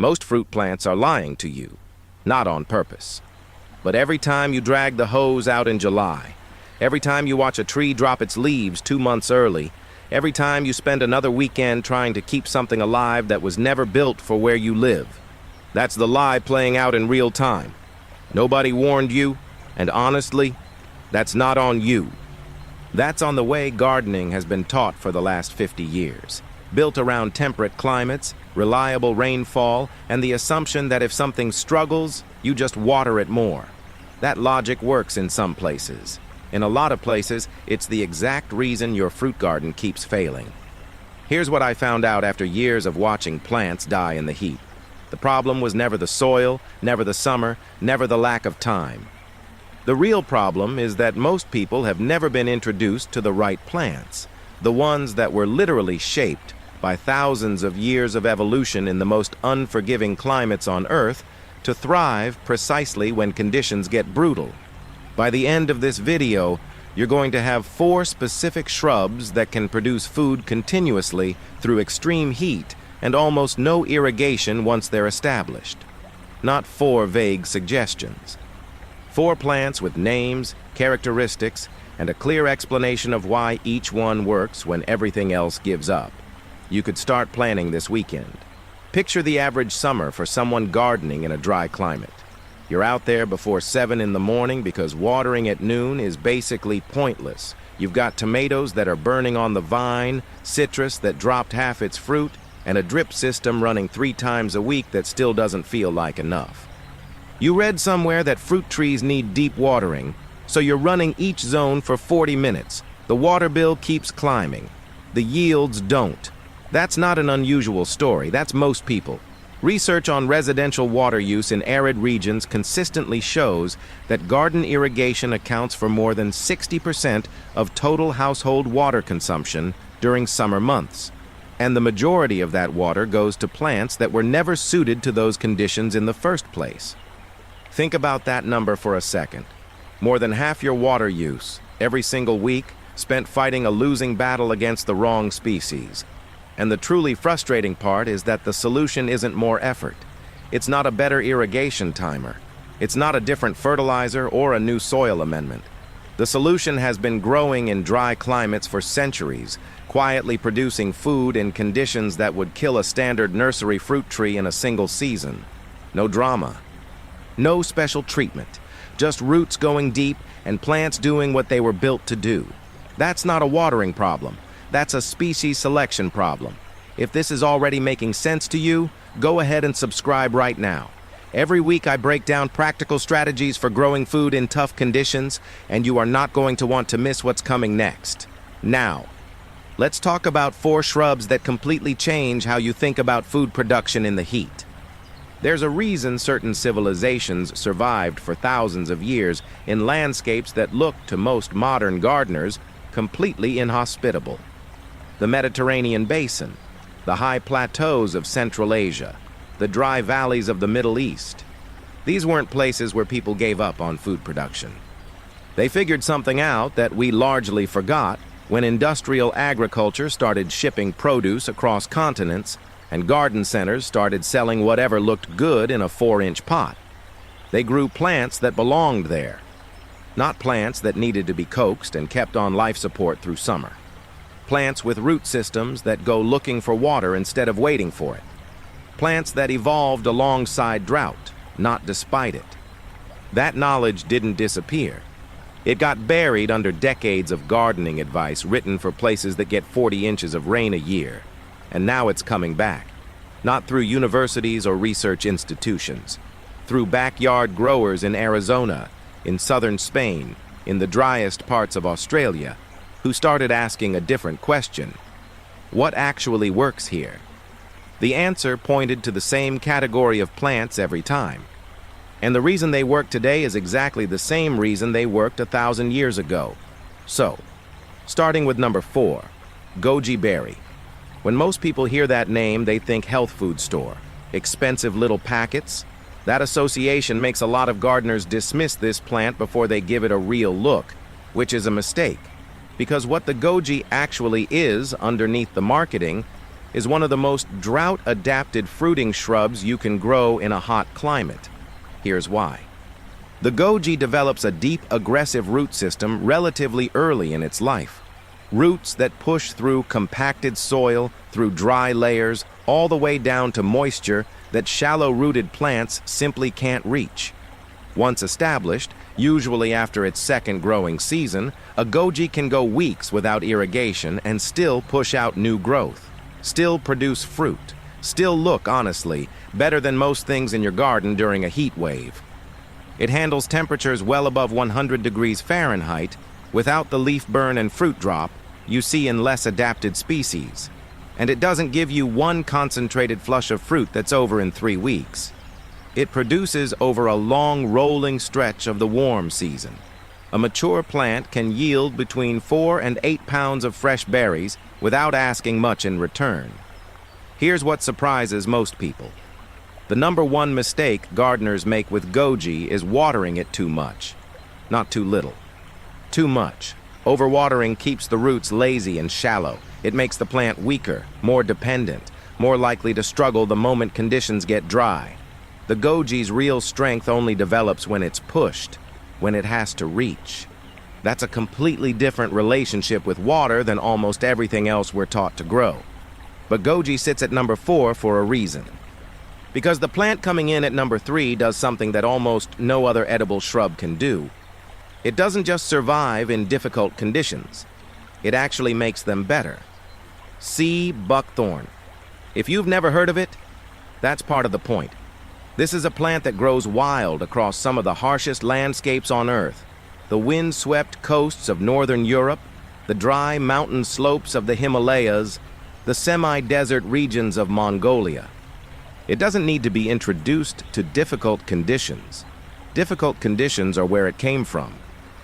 Most fruit plants are lying to you, not on purpose. But every time you drag the hose out in July, every time you watch a tree drop its leaves 2 months early, every time you spend another weekend trying to keep something alive that was never built for where you live, that's the lie playing out in real time. Nobody warned you, and honestly, that's not on you. That's on the way gardening has been taught for the last 50 years, built around temperate climates, reliable rainfall, and the assumption that if something struggles, you just water it more. That logic works in some places. In a lot of places, it's the exact reason your fruit garden keeps failing. Here's what I found out after years of watching plants die in the heat. The problem was never the soil, never the summer, never the lack of time. The real problem is that most people have never been introduced to the right plants, the ones that were literally shaped by thousands of years of evolution in the most unforgiving climates on Earth to thrive precisely when conditions get brutal. By the end of this video, you're going to have 4 specific shrubs that can produce food continuously through extreme heat and almost no irrigation once they're established. Not 4 vague suggestions. 4 plants with names, characteristics, and a clear explanation of why each one works when everything else gives up. You could start planning this weekend. Picture the average summer for someone gardening in a dry climate. You're out there before 7 in the morning because watering at noon is basically pointless. You've got tomatoes that are burning on the vine, citrus that dropped half its fruit, and a drip system running 3 times a week that still doesn't feel like enough. You read somewhere that fruit trees need deep watering, so you're running each zone for 40 minutes. The water bill keeps climbing. The yields don't. That's not an unusual story. That's most people. Research on residential water use in arid regions consistently shows that garden irrigation accounts for more than 60% of total household water consumption during summer months. And the majority of that water goes to plants that were never suited to those conditions in the first place. Think about that number for a second. More than half your water use, every single week, spent fighting a losing battle against the wrong species. And the truly frustrating part is that the solution isn't more effort. It's not a better irrigation timer. It's not a different fertilizer or a new soil amendment. The solution has been growing in dry climates for centuries, quietly producing food in conditions that would kill a standard nursery fruit tree in a single season. No drama. No special treatment. Just roots going deep and plants doing what they were built to do. That's not a watering problem. That's a species selection problem. If this is already making sense to you, go ahead and subscribe right now. Every week I break down practical strategies for growing food in tough conditions, and you are not going to want to miss what's coming next. Now, let's talk about 4 shrubs that completely change how you think about food production in the heat. There's a reason certain civilizations survived for thousands of years in landscapes that look to most modern gardeners completely inhospitable. The Mediterranean basin, the high plateaus of Central Asia, the dry valleys of the Middle East. These weren't places where people gave up on food production. They figured something out that we largely forgot when industrial agriculture started shipping produce across continents and garden centers started selling whatever looked good in a 4-inch pot. They grew plants that belonged there, not plants that needed to be coaxed and kept on life support through summer. Plants with root systems that go looking for water instead of waiting for it. Plants that evolved alongside drought, not despite it. That knowledge didn't disappear. It got buried under decades of gardening advice written for places that get 40 inches of rain a year. And now it's coming back. Not through universities or research institutions. Through backyard growers in Arizona, in southern Spain, in the driest parts of Australia, who started asking a different question. What actually works here? The answer pointed to the same category of plants every time. And the reason they work today is exactly the same reason they worked 1,000 years ago. So, starting with number 4, goji berry. When most people hear that name, they think health food store, expensive little packets. That association makes a lot of gardeners dismiss this plant before they give it a real look, which is a mistake. Because what the goji actually is underneath the marketing is one of the most drought-adapted fruiting shrubs you can grow in a hot climate. Here's why. The goji develops a deep, aggressive root system relatively early in its life. Roots that push through compacted soil, through dry layers, all the way down to moisture that shallow-rooted plants simply can't reach. Once established, usually after its second growing season, a goji can go weeks without irrigation and still push out new growth, still produce fruit, still look, honestly, better than most things in your garden during a heat wave. It handles temperatures well above 100 degrees Fahrenheit without the leaf burn and fruit drop you see in less adapted species. And it doesn't give you one concentrated flush of fruit that's over in 3 weeks. It produces over a long rolling stretch of the warm season. A mature plant can yield between 4 and 8 pounds of fresh berries without asking much in return. Here's what surprises most people. The number one mistake gardeners make with goji is watering it too much. Not too little. Too much. Overwatering keeps the roots lazy and shallow. It makes the plant weaker, more dependent, more likely to struggle the moment conditions get dry. The goji's real strength only develops when it's pushed, when it has to reach. That's a completely different relationship with water than almost everything else we're taught to grow. But goji sits at number 4 for a reason. Because the plant coming in at number 3 does something that almost no other edible shrub can do. It doesn't just survive in difficult conditions. It actually makes them better. Sea buckthorn. If you've never heard of it, that's part of the point. This is a plant that grows wild across some of the harshest landscapes on Earth. The wind-swept coasts of northern Europe, the dry mountain slopes of the Himalayas, the semi-desert regions of Mongolia. It doesn't need to be introduced to difficult conditions. Difficult conditions are where it came from.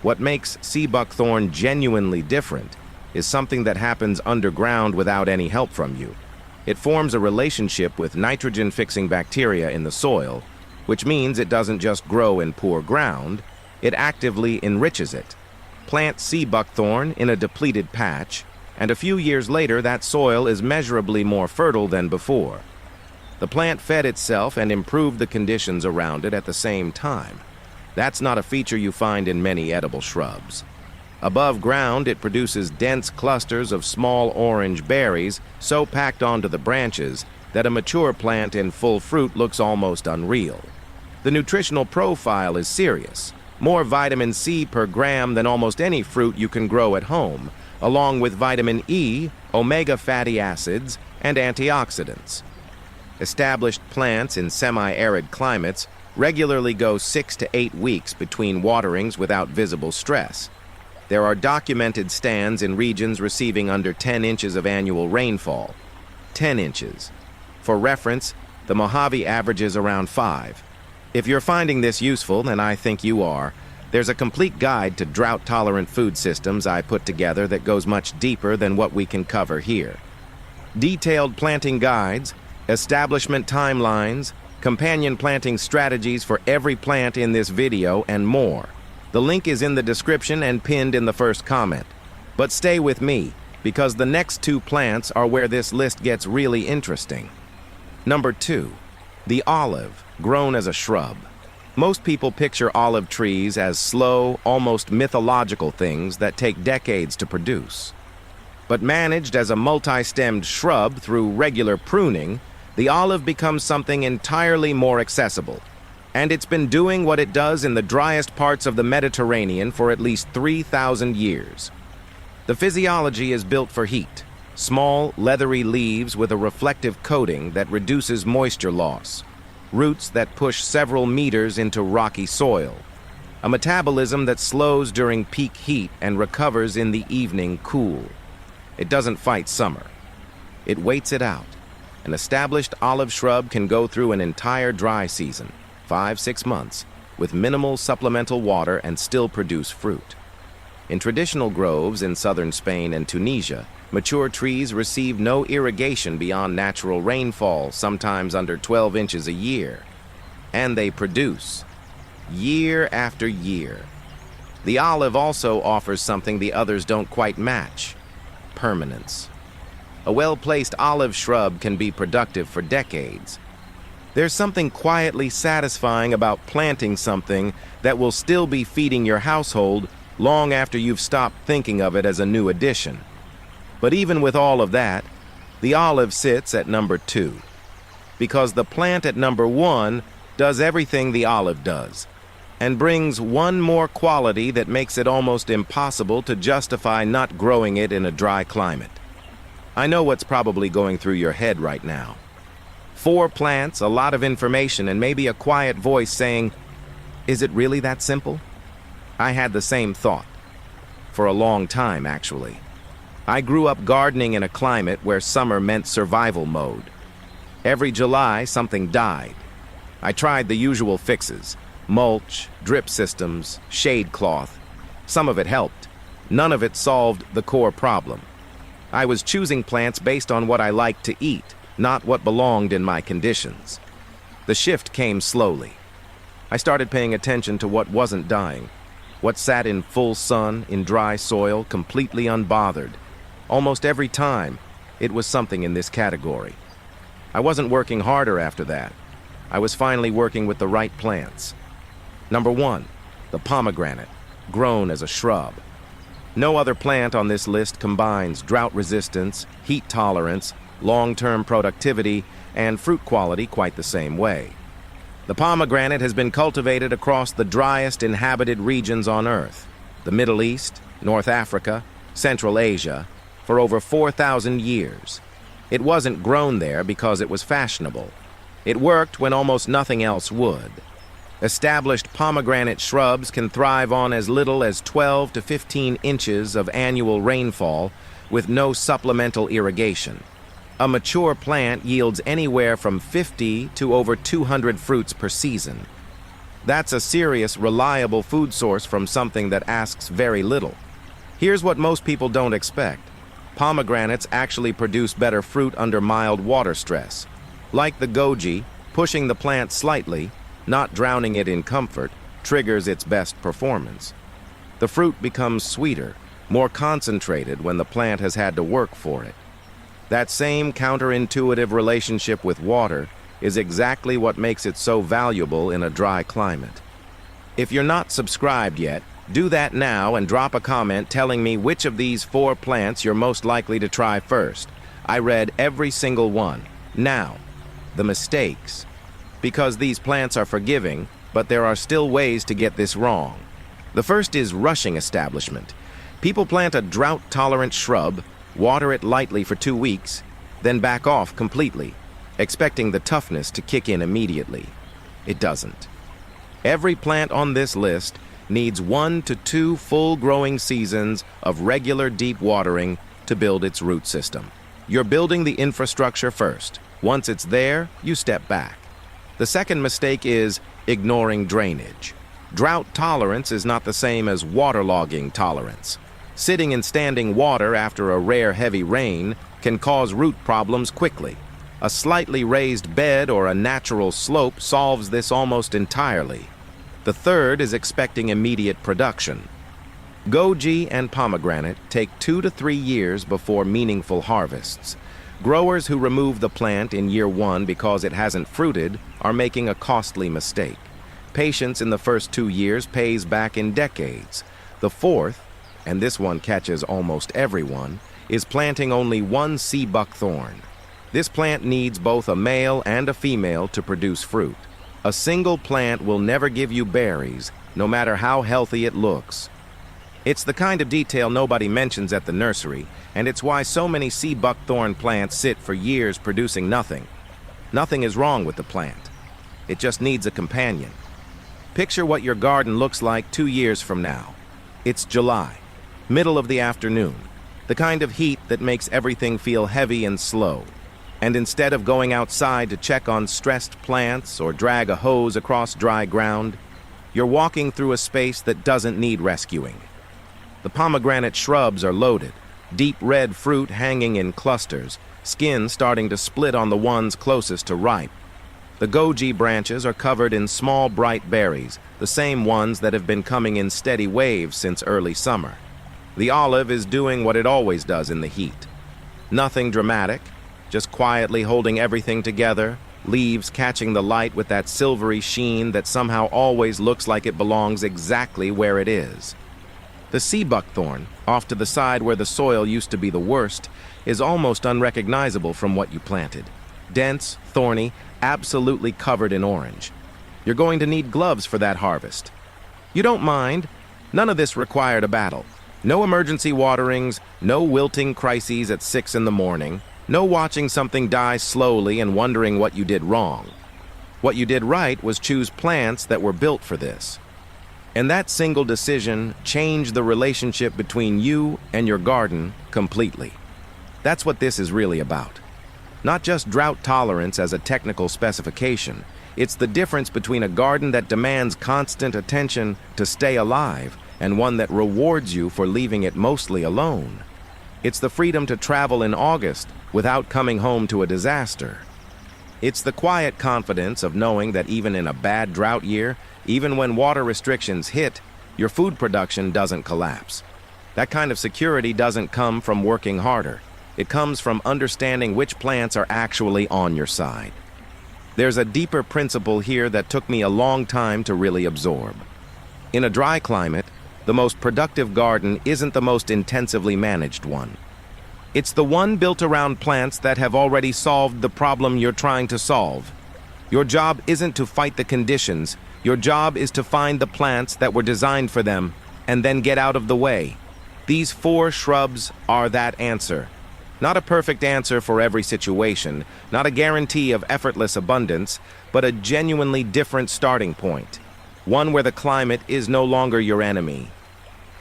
What makes sea buckthorn genuinely different is something that happens underground without any help from you. It forms a relationship with nitrogen-fixing bacteria in the soil, which means it doesn't just grow in poor ground, it actively enriches it. Plant sea buckthorn in a depleted patch, and a few years later that soil is measurably more fertile than before. The plant fed itself and improved the conditions around it at the same time. That's not a feature you find in many edible shrubs. Above ground, it produces dense clusters of small orange berries so packed onto the branches that a mature plant in full fruit looks almost unreal. The nutritional profile is serious. More vitamin C per gram than almost any fruit you can grow at home, along with vitamin E, omega fatty acids, and antioxidants. Established plants in semi-arid climates regularly go 6 to 8 weeks between waterings without visible stress. There are documented stands in regions receiving under 10 inches of annual rainfall. 10 inches. For reference, the Mojave averages around 5. If you're finding this useful, and I think you are, there's a complete guide to drought-tolerant food systems I put together that goes much deeper than what we can cover here. Detailed planting guides, establishment timelines, companion planting strategies for every plant in this video, and more. The link is in the description and pinned in the first comment. But stay with me, because the next 2 plants are where this list gets really interesting. Number 2, the olive, grown as a shrub. Most people picture olive trees as slow, almost mythological things that take decades to produce. But managed as a multi-stemmed shrub through regular pruning, the olive becomes something entirely more accessible. And it's been doing what it does in the driest parts of the Mediterranean for at least 3,000 years. The physiology is built for heat. Small, leathery leaves with a reflective coating that reduces moisture loss. Roots that push several meters into rocky soil. A metabolism that slows during peak heat and recovers in the evening cool. It doesn't fight summer. It waits it out. An established olive shrub can go through an entire dry season, 5-6 months, with minimal supplemental water and still produce fruit. In traditional groves in southern Spain and Tunisia, mature trees receive no irrigation beyond natural rainfall, sometimes under 12 inches a year. And they produce, year after year. The olive also offers something the others don't quite match: permanence. A well-placed olive shrub can be productive for decades. There's something quietly satisfying about planting something that will still be feeding your household long after you've stopped thinking of it as a new addition. But even with all of that, the olive sits at number 2. Because the plant at number 1 does everything the olive does, and brings one more quality that makes it almost impossible to justify not growing it in a dry climate. I know what's probably going through your head right now. 4 plants, a lot of information, and maybe a quiet voice saying, "Is it really that simple?" I had the same thought. For a long time, actually. I grew up gardening in a climate where summer meant survival mode. Every July, something died. I tried the usual fixes: mulch, drip systems, shade cloth. Some of it helped. None of it solved the core problem. I was choosing plants based on what I liked to eat, not what belonged in my conditions. The shift came slowly. I started paying attention to what wasn't dying, what sat in full sun, in dry soil, completely unbothered. Almost every time, it was something in this category. I wasn't working harder after that. I was finally working with the right plants. Number 1, the pomegranate, grown as a shrub. No other plant on this list combines drought resistance, heat tolerance, long-term productivity, and fruit quality quite the same way. The pomegranate has been cultivated across the driest inhabited regions on Earth, the Middle East, North Africa, Central Asia, for over 4,000 years. It wasn't grown there because it was fashionable. It worked when almost nothing else would. Established pomegranate shrubs can thrive on as little as 12 to 15 inches of annual rainfall with no supplemental irrigation. A mature plant yields anywhere from 50 to over 200 fruits per season. That's a serious, reliable food source from something that asks very little. Here's what most people don't expect. Pomegranates actually produce better fruit under mild water stress. Like the goji, pushing the plant slightly, not drowning it in comfort, triggers its best performance. The fruit becomes sweeter, more concentrated when the plant has had to work for it. That same counterintuitive relationship with water is exactly what makes it so valuable in a dry climate. If you're not subscribed yet, do that now and drop a comment telling me which of these 4 plants you're most likely to try first. I read every single one. Now, the mistakes. Because these plants are forgiving, but there are still ways to get this wrong. The first is rushing establishment. People plant a drought-tolerant shrub, water it lightly for 2 weeks, then back off completely, expecting the toughness to kick in immediately. It doesn't. Every plant on this list needs 1 to 2 full growing seasons of regular deep watering to build its root system. You're building the infrastructure first. Once it's there, you step back. The second mistake is ignoring drainage. Drought tolerance is not the same as waterlogging tolerance. Sitting in standing water after a rare heavy rain can cause root problems quickly. A slightly raised bed or a natural slope solves this almost entirely. The third is expecting immediate production. Goji and pomegranate take 2 to 3 years before meaningful harvests. Growers who remove the plant in year 1 because it hasn't fruited are making a costly mistake. Patience in the first 2 years pays back in decades. The fourth, and this one catches almost everyone, is planting only 1 sea buckthorn. This plant needs both a male and a female to produce fruit. A single plant will never give you berries, no matter how healthy it looks. It's the kind of detail nobody mentions at the nursery, and it's why so many sea buckthorn plants sit for years producing nothing. Nothing is wrong with the plant. It just needs a companion. Picture what your garden looks like 2 years from now. It's July, middle of the afternoon, the kind of heat that makes everything feel heavy and slow. And instead of going outside to check on stressed plants or drag a hose across dry ground, you're walking through a space that doesn't need rescuing. The pomegranate shrubs are loaded, deep red fruit hanging in clusters, skin starting to split on the ones closest to ripe. The goji branches are covered in small bright berries, the same ones that have been coming in steady waves since early summer. The olive is doing what it always does in the heat. Nothing dramatic, just quietly holding everything together, leaves catching the light with that silvery sheen that somehow always looks like it belongs exactly where it is. The sea buckthorn, off to the side where the soil used to be the worst, is almost unrecognizable from what you planted. Dense, thorny, absolutely covered in orange. You're going to need gloves for that harvest. You don't mind. None of this required a battle. No emergency waterings, no wilting crises at 6 in the morning, no watching something die slowly and wondering what you did wrong. What you did right was choose plants that were built for this. And that single decision changed the relationship between you and your garden completely. That's what this is really about. Not just drought tolerance as a technical specification, it's the difference between a garden that demands constant attention to stay alive and one that rewards you for leaving it mostly alone. It's the freedom to travel in August without coming home to a disaster. It's the quiet confidence of knowing that even in a bad drought year, even when water restrictions hit, your food production doesn't collapse. That kind of security doesn't come from working harder. It comes from understanding which plants are actually on your side. There's a deeper principle here that took me a long time to really absorb. In a dry climate, the most productive garden isn't the most intensively managed one. It's the one built around plants that have already solved the problem you're trying to solve. Your job isn't to fight the conditions. Your job is to find the plants that were designed for them and then get out of the way. These 4 shrubs are that answer. Not a perfect answer for every situation, not a guarantee of effortless abundance, but a genuinely different starting point. One where the climate is no longer your enemy.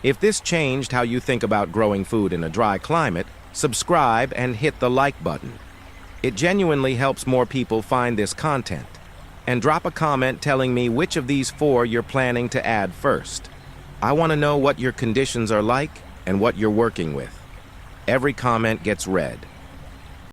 If this changed how you think about growing food in a dry climate, subscribe and hit the like button. It genuinely helps more people find this content. And drop a comment telling me which of these 4 you're planning to add first. I want to know what your conditions are like and what you're working with. Every comment gets read.